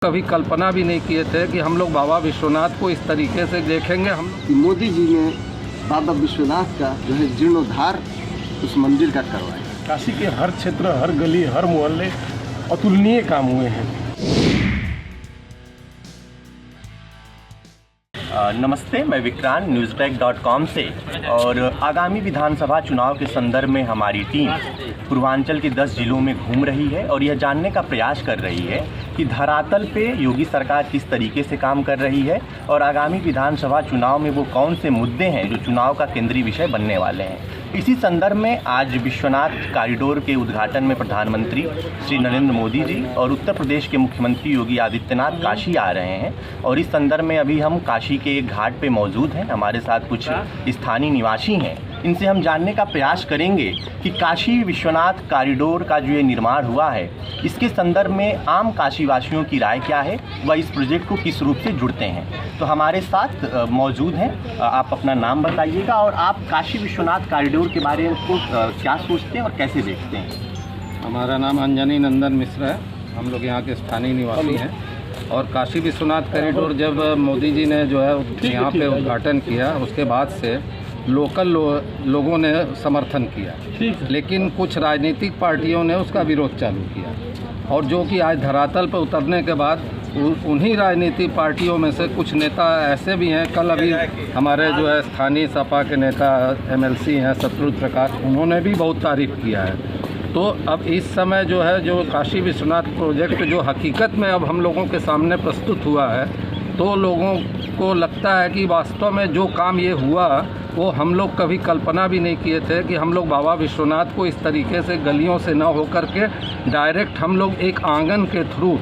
कभी कल्पना भी नहीं किए थे कि हम लोग बाबा विश्वनाथ को इस तरीके से देखेंगे। हम मोदी जी ने बाबा विश्वनाथ का जो है जीर्णोद्धार उस मंदिर का करवाया। काशी के हर क्षेत्र, हर गली, हर मोहल्ले अतुलनीय काम हुए हैं। नमस्ते, मैं विक्रांत न्यूज़टेक.com से। और आगामी विधानसभा चुनाव के संदर्भ में हमारी टीम पूर्वांचल के 10 जिलों में घूम रही है और यह जानने का प्रयास कर रही है कि धरातल पे योगी सरकार किस तरीके से काम कर रही है और आगामी विधानसभा चुनाव में वो कौन से मुद्दे हैं जो चुनाव का केंद्रीय विषय बनने वाले हैं। इसी संदर्भ में आज विश्वनाथ कॉरिडोर के उद्घाटन में प्रधानमंत्री श्री नरेंद्र मोदी जी और उत्तर प्रदेश के मुख्यमंत्री योगी आदित्यनाथ काशी आ रहे हैं और इस संदर्भ में अभी हम काशी के एक घाट पे मौजूद हैं। हमारे साथ कुछ स्थानीय निवासी हैं, इनसे हम जानने का प्रयास करेंगे कि काशी विश्वनाथ कॉरिडोर का जो ये निर्माण हुआ है इसके संदर्भ में आम काशी वासियों की राय क्या है, वह इस प्रोजेक्ट को किस रूप से जुड़ते हैं। तो हमारे साथ मौजूद हैं, आप अपना नाम बताइएगा और आप काशी विश्वनाथ कॉरिडोर के बारे में क्या सोचते हैं और कैसे देखते हैं। हमारा नाम अंजनी नंदन मिश्रा है, हम लोग यहाँ के स्थानीय निवासी हैं। और काशी विश्वनाथ कॉरिडोर जब मोदी जी ने जो है यहाँ पे उद्घाटन किया उसके बाद से लोकल लोगों ने समर्थन किया, लेकिन कुछ राजनीतिक पार्टियों ने उसका विरोध चालू किया। और जो कि आज धरातल पर उतरने के बाद उन्हीं राजनीतिक पार्टियों में से कुछ नेता ऐसे भी हैं, कल अभी हमारे जो है स्थानीय सपा के नेता MLC हैं शत्रुघ्न प्रकाश, उन्होंने भी बहुत तारीफ़ किया है। तो अब इस समय जो है जो काशी विश्वनाथ प्रोजेक्ट जो हकीकत में अब हम लोगों के सामने प्रस्तुत हुआ है, तो लोगों को लगता है कि वास्तव में जो काम ये हुआ वो हम लोग कभी कल्पना भी नहीं किए थे कि हम लोग बाबा विश्वनाथ को इस तरीके से गलियों से न होकर के डायरेक्ट हम लोग एक आंगन के थ्रू,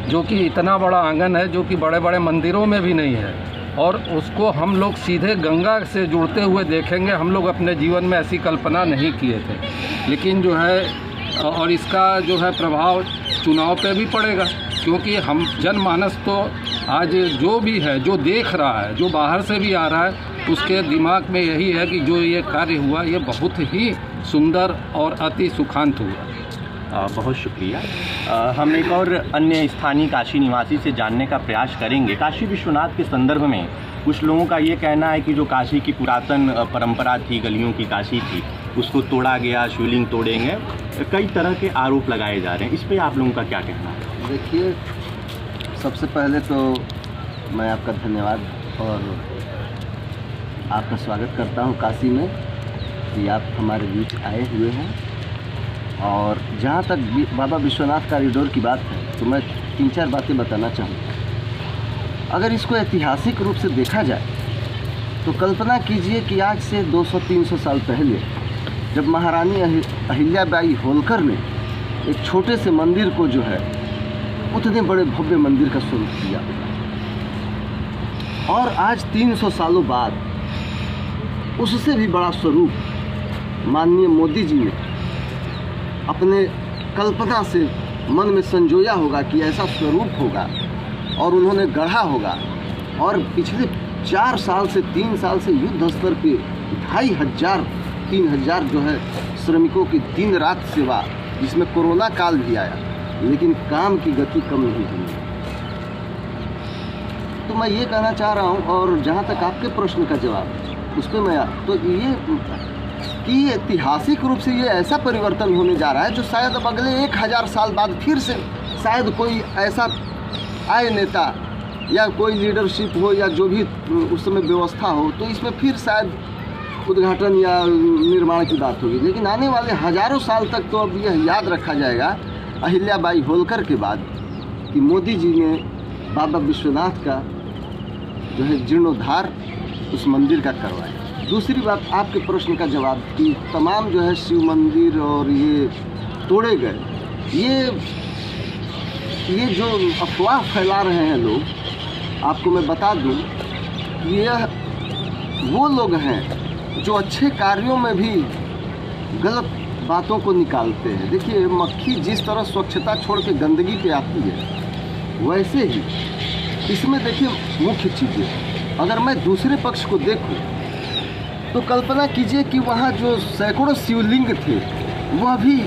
जो कि इतना बड़ा आंगन है जो कि बड़े बड़े मंदिरों में भी नहीं है, और उसको हम लोग सीधे गंगा से जुड़ते हुए देखेंगे। हम लोग अपने जीवन में ऐसी कल्पना नहीं किए थे, लेकिन जो है और इसका जो है प्रभाव चुनाव पे भी पड़ेगा, क्योंकि हम जनमानस तो आज जो भी है, जो देख रहा है, जो बाहर से भी आ रहा है, उसके दिमाग में यही है कि जो ये कार्य हुआ ये बहुत ही सुंदर और अति सुखांत हुआ। बहुत शुक्रिया। हम एक और अन्य स्थानीय काशी निवासी से जानने का प्रयास करेंगे। काशी विश्वनाथ के संदर्भ में कुछ लोगों का ये कहना है कि जो काशी की पुरातन परंपरा थी, गलियों की काशी थी, उसको तोड़ा गया, शिवलिंग तोड़ेंगे, कई तरह के आरोप लगाए जा रहे हैं। इस पर आप लोगों का क्या कहना है? देखिए, सबसे पहले तो मैं आपका धन्यवाद और आपका स्वागत करता हूं काशी में कि आप हमारे बीच आए हुए हैं। और जहां तक बाबा विश्वनाथ कॉरिडोर की बात है तो मैं 3-4 बातें बताना चाहूँगा। अगर इसको ऐतिहासिक रूप से देखा जाए तो कल्पना कीजिए कि आज से 200-300 साल पहले जब महारानी अहिल्याबाई होलकर ने एक छोटे से मंदिर को जो है उतने बड़े भव्य मंदिर का स्वरूप दिया, और आज 300 सालों बाद उससे भी बड़ा स्वरूप माननीय मोदी जी ने अपने कल्पना से मन में संजोया होगा कि ऐसा स्वरूप होगा, और उन्होंने गढ़ा होगा। और पिछले 4 साल से 3 साल से युद्ध स्तर पे 2500-3000 जो है श्रमिकों की दिन रात सेवा, जिसमें कोरोना काल भी आया, लेकिन काम की गति कम नहीं हुई। तो मैं ये कहना चाह रहा हूँ, और जहाँ तक आपके प्रश्न का जवाब उस पर मैं तो ये कि ऐतिहासिक रूप से ये ऐसा परिवर्तन होने जा रहा है जो शायद अब अगले 1000 साल बाद फिर से शायद कोई ऐसा आए नेता या कोई लीडरशिप हो या जो भी उस समय व्यवस्था हो, तो इसमें फिर शायद उद्घाटन या निर्माण की बात होगी। लेकिन आने वाले हज़ारों साल तक तो अब यह याद रखा जाएगा अहिल्याबाई होलकर के बाद कि मोदी जी ने बाबा विश्वनाथ का जो है जीर्णोद्धार उस मंदिर का करवाया। दूसरी बात, आपके प्रश्न का जवाब कि तमाम जो है शिव मंदिर और ये तोड़े गए, ये जो अफवाह फैला रहे हैं लोग, आपको मैं बता दूं कि यह वो लोग हैं जो अच्छे कार्यों में भी गलत बातों को निकालते हैं। देखिए, मक्खी जिस तरह स्वच्छता छोड़ के गंदगी पे आती है, वैसे ही इसमें देखिए मुख्य चीज़ें, अगर मैं दूसरे पक्ष को देखूं तो कल्पना कीजिए कि वहाँ जो सैकड़ों शिवलिंग थे वह भी,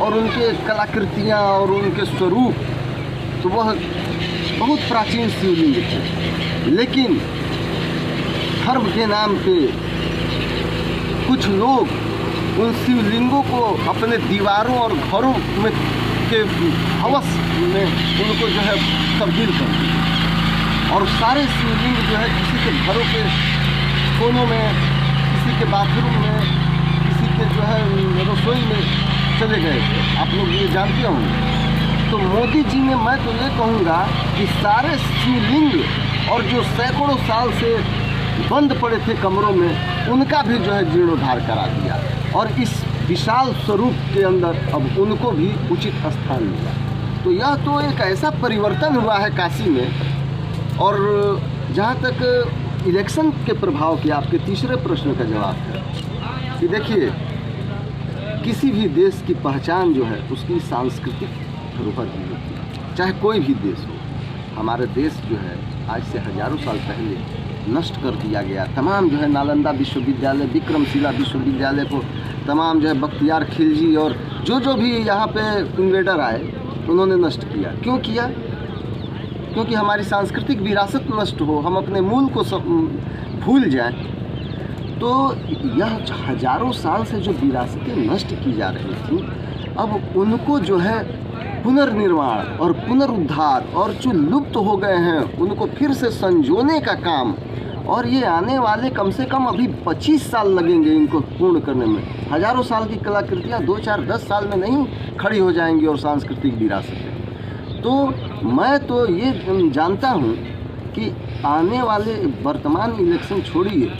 और उनके कलाकृतियाँ और उनके स्वरूप, तो वह बहुत प्राचीन शिवलिंग थे, लेकिन धर्म के नाम पे कुछ लोग उन शिवलिंगों को अपने दीवारों और घरों में के हवस में उनको जो है तब्दील कर दिया, और सारे शिवलिंग जो है किसी के घरों के कोनों में, किसी के बाथरूम में, किसी के जो है रसोई में चले गए थे। आप लोग ये जानते होंगे। तो मोदी जी ने, मैं तो ये कहूँगा कि सारे शिवलिंग और जो सैकड़ों साल से बंद पड़े थे कमरों में, उनका भी जो है जीर्णोद्धार करा दिया, और इस विशाल स्वरूप के अंदर अब उनको भी उचित स्थान मिला। तो यह तो एक ऐसा परिवर्तन हुआ है काशी में। और जहाँ तक इलेक्शन के प्रभाव की आपके तीसरे प्रश्न का जवाब है कि देखिए, किसी भी देश की पहचान जो है उसकी सांस्कृतिक धरोहर ही होती है, चाहे कोई भी देश हो। हमारे देश जो है आज से हजारों साल पहले नष्ट कर दिया गया। तमाम जो है नालंदा विश्वविद्यालय, विक्रमशिला विश्वविद्यालय को तमाम जो है बख्तियार खिलजी और जो भी यहाँ पे इन्वेडर आए उन्होंने नष्ट किया। क्यों किया? क्योंकि हमारी सांस्कृतिक विरासत नष्ट हो, हम अपने मूल को भूल जाएं। तो यह हजारों साल से जो विरासतें नष्ट की जा रही थी, अब उनको जो है पुनर्निर्माण और पुनरुद्धार, और जो लुप्त हो गए हैं उनको फिर से संजोने का काम, और ये आने वाले कम से कम अभी 25 साल लगेंगे इनको पूर्ण करने में। हजारों साल की कलाकृतियाँ 2, 4, 10 साल में नहीं खड़ी हो जाएंगी, और सांस्कृतिक विरासतें। तो मैं तो ये जानता हूँ कि आने वाले वर्तमान इलेक्शन छोड़िए,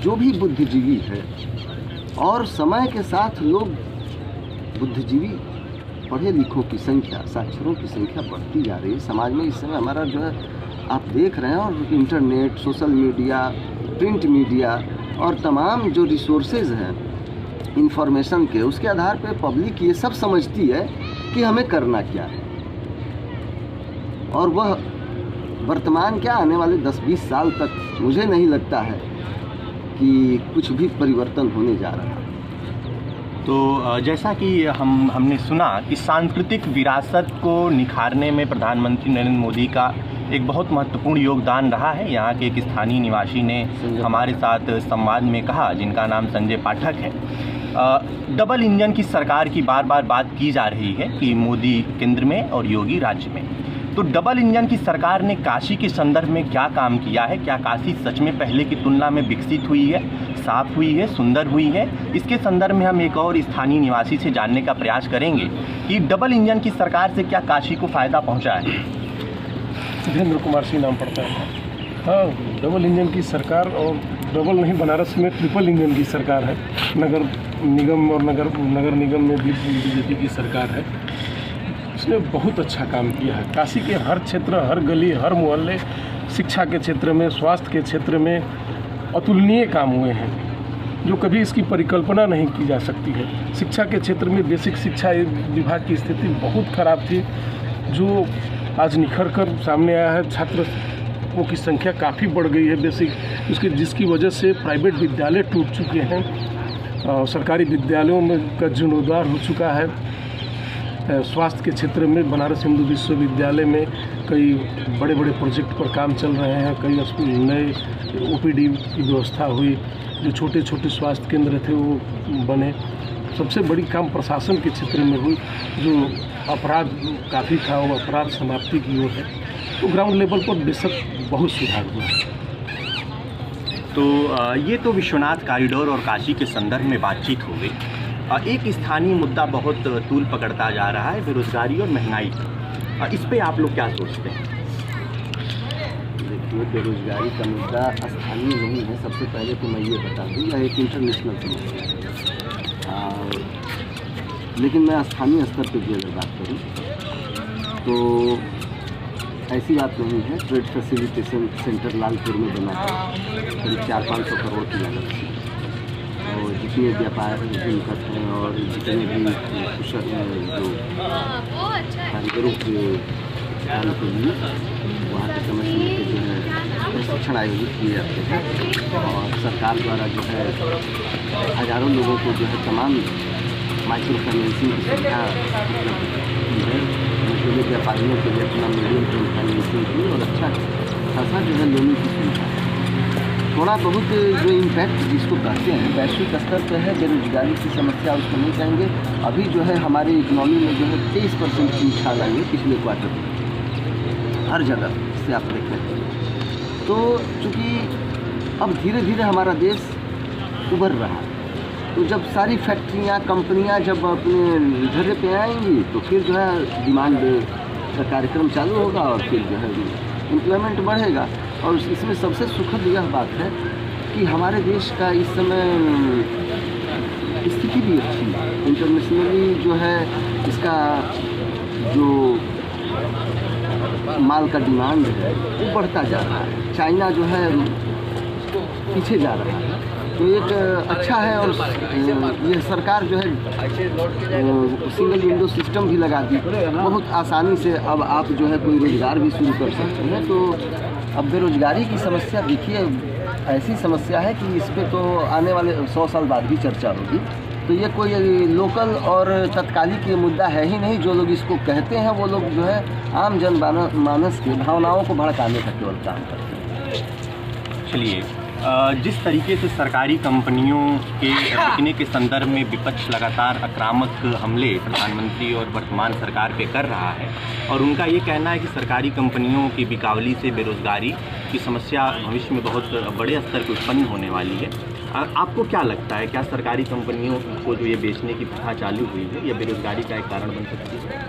जो भी बुद्धिजीवी है, और समय के साथ लोग बुद्धिजीवी पढ़े लिखों की संख्या, साक्षरों की संख्या बढ़ती जा रही है समाज में। इस समय हमारा जो है आप देख रहे हैं, और internet, social media, print media और तमाम जो रिसोर्सेज हैं इंफॉर्मेशन के, उसके आधार पे पब्लिक ये सब समझती है कि हमें करना क्या है, और वह वर्तमान क्या आने वाले 10-20 साल तक मुझे नहीं लगता है कि कुछ भी परिवर्तन होने जा रहा है। तो जैसा कि हमने सुना कि सांस्कृतिक विरासत को निखारने में प्रधानमंत्री नरेंद्र मोदी का एक बहुत महत्वपूर्ण योगदान रहा है। यहाँ के एक स्थानीय निवासी ने हमारे साथ संवाद में कहा, जिनका नाम संजय पाठक है। डबल इंजन की सरकार की बार बार बात की जा रही है कि मोदी केंद्र में और योगी राज्य में। तो डबल इंजन की सरकार ने काशी के संदर्भ में क्या काम किया है? क्या काशी सच में पहले की तुलना में विकसित हुई है, साफ हुई है, सुंदर हुई है? इसके संदर्भ में हम एक और स्थानीय निवासी से जानने का प्रयास करेंगे कि डबल इंजन की सरकार से क्या काशी को फ़ायदा पहुंचा है। सिद्धेंद्र कुमार सिंह नाम पड़ता है। हाँ, डबल इंजन की सरकार, और डबल नहीं, बनारस में ट्रिपल इंजन की सरकार है। नगर निगम और नगर निगम में भी बीजेपी की सरकार है। उसने बहुत अच्छा काम किया है। काशी के हर क्षेत्र, हर गली, हर मोहल्ले, शिक्षा के क्षेत्र में, स्वास्थ्य के क्षेत्र में अतुलनीय काम हुए हैं, जो कभी इसकी परिकल्पना नहीं की जा सकती है। शिक्षा के क्षेत्र में बेसिक शिक्षा विभाग की स्थिति बहुत खराब थी, जो आज निखर कर सामने आया है। छात्रों की संख्या काफ़ी बढ़ गई है बेसिक, जिसकी वजह से प्राइवेट विद्यालय टूट चुके हैं, और सरकारी विद्यालयों में का जीर्णोद्धार हो चुका है। स्वास्थ्य के क्षेत्र में बनारस हिंदू विश्वविद्यालय में कई बड़े बड़े प्रोजेक्ट पर काम चल रहे हैं। कई नए OPD की व्यवस्था हुई, जो छोटे छोटे स्वास्थ्य केंद्र थे वो बने। सबसे बड़ी काम प्रशासन के क्षेत्र में हुई, जो अपराध काफ़ी था वो अपराध समाप्ति की ओर है। तो ग्राउंड लेवल पर बेशक बहुत सुधार हुआ है। तो ये तो विश्वनाथ कॉरिडोर और काशी के संदर्भ में बातचीत हो गई। एक स्थानीय मुद्दा बहुत तूल पकड़ता जा रहा है, बेरोजगारी और महंगाई। इस पे आप लोग क्या सोचते हैं? देखिए, बेरोजगारी का मुद्दा स्थानीय नहीं है। सबसे पहले तो मैं ये बता दूँ, यह एक इंटरनेशनल समस्या है। लेकिन मैं स्थानीय स्तर पर भी अगर बात करूँ तो ऐसी बात नहीं है। ट्रेड फैसिलिटेशन सेंटर लालपुर में बना है, करीब 400-500 करोड़ की लागत से, और जितने व्यापार जिनकत हैं और जितने भी कुशल जो कारीगरों के काम के लिए वहाँ के समझने के जो है प्रशिक्षण आयोजित किए जाते हैं, और सरकार द्वारा जो है हजारों लोगों को जो है तमाम माइक्रो फाइनेंसिंग की सुविधा उपलब्ध की है। छोटे व्यापारियों के लिए अपना मीडियम टर्म फाइनेंसिंग की खासा जो है लोगों की सुविधा है। थोड़ा बहुत जो इम्पैक्ट जिसको कहते हैं वैश्विक स्तर पर है, बेरोजगारी की समस्या उसको नहीं कहेंगे। अभी जो है हमारी इकनॉमी में जो है 23% की उछाल आई है पिछले क्वार्टर में, हर जगह से आप देखें तो। चूँकि अब धीरे धीरे हमारा देश उभर रहा है, तो जब सारी फैक्ट्रियाँ कंपनियाँ जब अपने ढर्रे पे आएंगी तो फिर जो है डिमांड का कार्यक्रम चालू होगा और फिर जो है एम्प्लॉयमेंट बढ़ेगा। और इसमें सबसे सुखद यह बात है कि हमारे देश का इस समय स्थिति भी अच्छी है। इंटरनेशनली जो है इसका जो माल का डिमांड है वो बढ़ता जा रहा है, चाइना जो है पीछे जा रहा है, तो एक अच्छा है। और ये सरकार जो है सिंगल विंडो सिस्टम भी लगा दी, बहुत आसानी से अब आप जो है कोई रोज़गार भी शुरू कर सकते हैं। तो अब बेरोजगारी की समस्या देखिए ऐसी समस्या है कि इस पर तो आने वाले 100 साल बाद भी चर्चा होगी। तो ये कोई लोकल और तत्कालिक ये मुद्दा है ही नहीं। जो लोग इसको कहते हैं वो लोग जो है आम जनमानस की भावनाओं को भड़काने का केवल काम करते हैं। चलिए, जिस तरीके से सरकारी कंपनियों के बिकने के संदर्भ में विपक्ष लगातार आक्रामक हमले प्रधानमंत्री और वर्तमान सरकार पे कर रहा है, और उनका ये कहना है कि सरकारी कंपनियों की बिकावली से बेरोजगारी की समस्या भविष्य में बहुत बड़े स्तर पर उत्पन्न होने वाली है, आपको क्या लगता है, क्या सरकारी कंपनियों को जो ये बेचने की प्रथा चालू हुई है यह बेरोजगारी का एक कारण बन सकती है?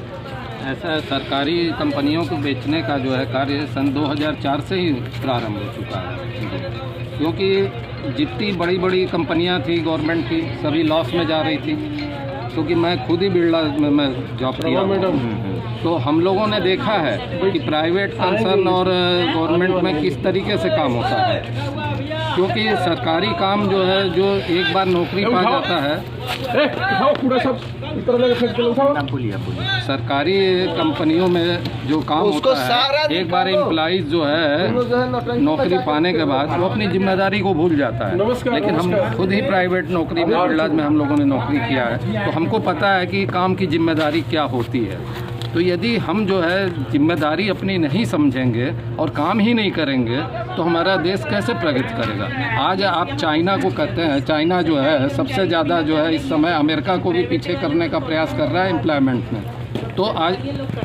ऐसा सरकारी कंपनियों को बेचने का जो है कार्य सन 2004 से ही प्रारंभ हो चुका है, क्योंकि जितनी बड़ी बड़ी कंपनियां थी गवर्नमेंट की सभी लॉस में जा रही थी। क्योंकि मैं खुद ही बिरला में जॉब किया हूं, तो हम लोगों ने देखा है कि प्राइवेट कंसर्न और गवर्नमेंट में किस तरीके से काम होता है। क्योंकि सरकारी काम जो है, जो एक बार नौकरी पा जाता है, सरकारी कंपनियों में जो काम होता है, एक बार एम्प्लॉइज जो है नौकरी पाने के बाद वो अपनी जिम्मेदारी को भूल जाता है। लेकिन हम खुद ही प्राइवेट नौकरी में बिरला में हम लोगों ने नौकरी किया है, तो हमको पता है कि काम की जिम्मेदारी क्या होती है। तो यदि हम जो है जिम्मेदारी अपनी नहीं समझेंगे और काम ही नहीं करेंगे तो हमारा देश कैसे प्रगति करेगा। आज आप चाइना को कहते हैं, चाइना जो है सबसे ज़्यादा जो है इस समय अमेरिका को भी पीछे करने का प्रयास कर रहा है एम्प्लॉयमेंट में। तो आज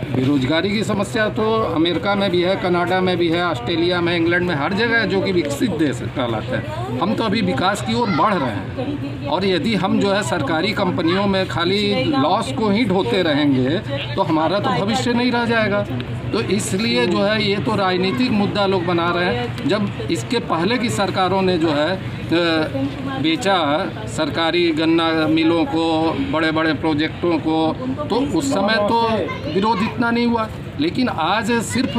बेरोजगारी की समस्या तो अमेरिका में भी है, कनाडा में भी है, ऑस्ट्रेलिया में, इंग्लैंड में, हर जगह है, जो कि विकसित देश कहलाते हैं। हम तो अभी विकास की ओर बढ़ रहे हैं, और यदि हम जो है सरकारी कंपनियों में खाली लॉस को ही ढोते रहेंगे तो हमारा तो भविष्य नहीं रह जाएगा। तो इसलिए जो है ये तो राजनीतिक मुद्दा लोग बना रहे हैं। जब इसके पहले की सरकारों ने जो है बेचा सरकारी गन्ना मिलों को, बड़े बड़े प्रोजेक्टों को, तो उस समय तो विरोध इतना नहीं हुआ। लेकिन आज सिर्फ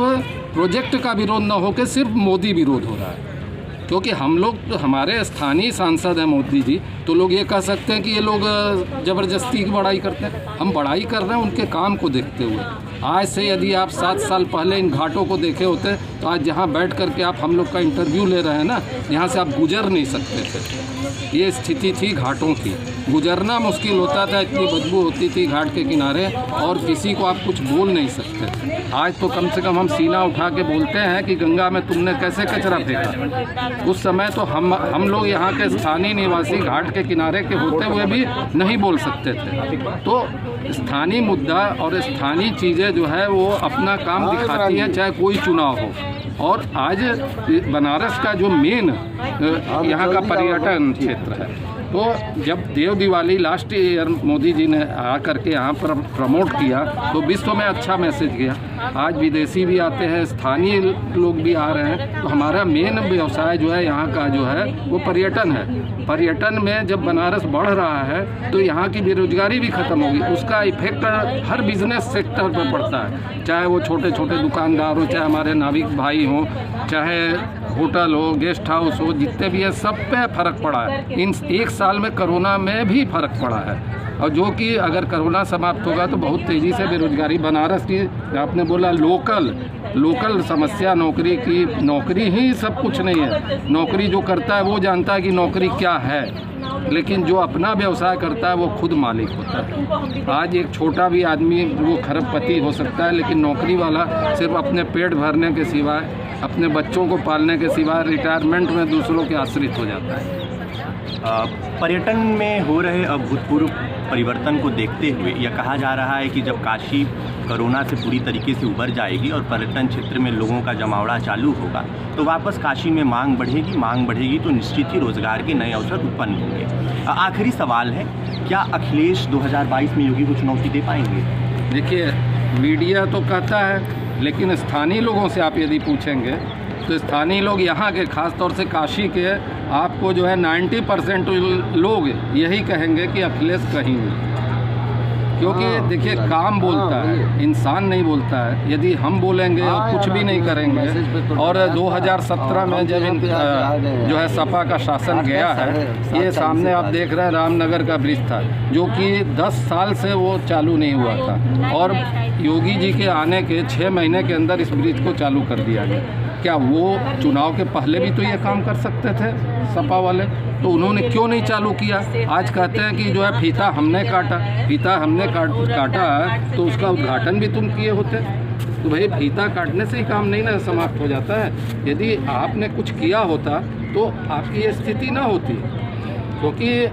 प्रोजेक्ट का विरोध न होकर सिर्फ मोदी विरोध हो रहा है। क्योंकि हम लोग, हमारे स्थानीय सांसद हैं मोदी जी, तो लोग ये कह सकते हैं कि ये लोग ज़बरदस्ती की बड़ाई करते हैं। हम बड़ाई कर रहे हैं उनके काम को देखते हुए। आज से यदि आप 7 साल पहले इन घाटों को देखे होते तो आज जहाँ बैठ करके आप हम लोग का इंटरव्यू ले रहे हैं ना, यहाँ से आप गुजर नहीं सकते थे। ये स्थिति थी घाटों की, गुजरना मुश्किल होता था, इतनी बदबू होती थी घाट के किनारे, और किसी को आप कुछ बोल नहीं सकते थे। आज तो कम से कम हम सीना उठा के बोलते हैं कि गंगा में तुमने कैसे कचरा फेंका। उस समय तो हम लोग यहाँ के स्थानीय निवासी घाट के किनारे के होते हुए भी नहीं बोल सकते थे। तो स्थानीय मुद्दा और स्थानीय चीज़ें जो है वो अपना काम दिखाती हैं, चाहे कोई चुनाव हो। और आज बनारस का जो मेन यहाँ का पर्यटन क्षेत्र है, तो जब देव दिवाली लास्ट ईयर मोदी जी ने आकर के यहाँ पर प्रमोट किया तो विश्व में अच्छा मैसेज गया। आज विदेशी भी आते हैं, स्थानीय लोग भी आ रहे हैं। तो हमारा मेन व्यवसाय जो है यहाँ का जो है वो पर्यटन है। पर्यटन में जब बनारस बढ़ रहा है तो यहाँ की बेरोजगारी भी ख़त्म होगी। उसका इफेक्ट हर बिजनेस सेक्टर पर पड़ता है, चाहे वो छोटे छोटे दुकानदार हो, चाहे हमारे नाविक भाई हों, चाहे होटल हो, गेस्ट हाउस हो, जितने भी है सब पे फ़र्क पड़ा है। इन 1 साल में कोरोना में भी फ़र्क पड़ा है, और जो कि अगर कोरोना समाप्त होगा तो बहुत तेज़ी से बेरोजगारी, बनारस की आपने बोला लोकल समस्या नौकरी की, नौकरी ही सब कुछ नहीं है। नौकरी जो करता है वो जानता है कि नौकरी क्या है। लेकिन जो अपना व्यवसाय करता है वो खुद मालिक होता है। आज एक छोटा भी आदमी वो खरबपति हो सकता है, लेकिन नौकरी वाला सिर्फ अपने पेट भरने के सिवाय, अपने बच्चों को पालने के सिवाय रिटायरमेंट में दूसरों के आश्रित हो जाता है। पर्यटन में हो रहे अभूतपूर्व परिवर्तन को देखते हुए यह कहा जा रहा है कि जब काशी कोरोना से पूरी तरीके से उबर जाएगी और पर्यटन क्षेत्र में लोगों का जमावड़ा चालू होगा तो वापस काशी में मांग बढ़ेगी तो निश्चित ही रोजगार के नए अवसर उत्पन्न होंगे। आखिरी सवाल है, क्या अखिलेश 2022 में योगी को चुनौती दे पाएंगे? देखिए, मीडिया तो कहता है, लेकिन स्थानीय लोगों से आप यदि पूछेंगे तो स्थानीय लोग यहाँ के, खास तौर से काशी के, आपको जो है 90% लोग यही कहेंगे कि अखिलेश कहीं नहीं। क्योंकि देखिए, काम बोलता है, इंसान नहीं बोलता है। यदि हम बोलेंगे और कुछ भी नहीं करेंगे, और 2017 में जब जो है सपा का शासन गया है, ये सामने आप देख रहे हैं रामनगर का ब्रिज था जो कि 10 साल से वो चालू नहीं हुआ था, और योगी जी के आने के 6 महीने के अंदर इस ब्रिज को चालू कर दिया गया। क्या वो चुनाव के पहले भी तो ये काम कर सकते थे सपा वाले? तो उन्होंने क्यों नहीं चालू किया? आज कहते हैं कि जो है फीता हमने काटा तो उसका उद्घाटन भी तुम किए होते। तो भाई, फीता काटने से ही काम नहीं ना समाप्त हो जाता है। यदि आपने कुछ किया होता तो आपकी ये स्थिति ना होती, क्योंकि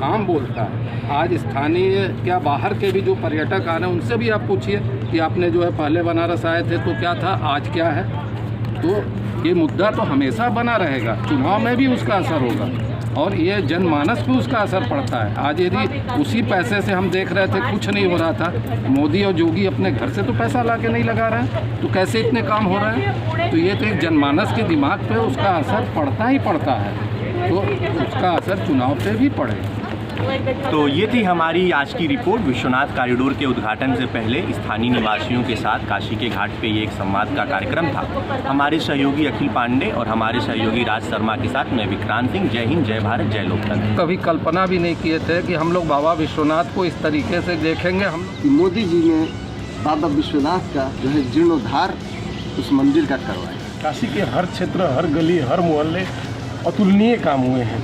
काम बोलता है। आज स्थानीय क्या बाहर के भी जो पर्यटक आ रहे हैं उनसे भी आप पूछिए कि आपने जो है पहले बनारस आए थे तो क्या था, आज क्या है। तो ये मुद्दा तो हमेशा बना रहेगा, चुनाव में भी उसका असर होगा और ये जनमानस पे उसका असर पड़ता है। आज यदि उसी पैसे से हम देख रहे थे कुछ नहीं हो रहा था, मोदी और योगी अपने घर से तो पैसा ला के नहीं लगा रहे हैं, तो कैसे इतने काम हो रहे हैं? तो ये तो एक जनमानस के दिमाग पे उसका असर पड़ता ही पड़ता है, तो उसका असर चुनाव पे भी पड़ेगा। तो ये थी हमारी आज की रिपोर्ट। विश्वनाथ कॉरिडोर के उद्घाटन से पहले स्थानीय निवासियों के साथ काशी के घाट पे ये एक संवाद का कार्यक्रम था। हमारे सहयोगी अखिल पांडे और हमारे सहयोगी राज शर्मा के साथ मैं विक्रांत सिंह। जय हिंद, जय भारत, जय लोकतंत्र। कभी कल्पना भी नहीं किए थे कि हम लोग बाबा विश्वनाथ को इस तरीके से देखेंगे। हम मोदी जी ने बाबा विश्वनाथ का जो है जीर्णोद्धार उस मंदिर का करवाया। काशी के हर क्षेत्र, हर गली, हर मोहल्ले अतुलनीय काम हुए हैं।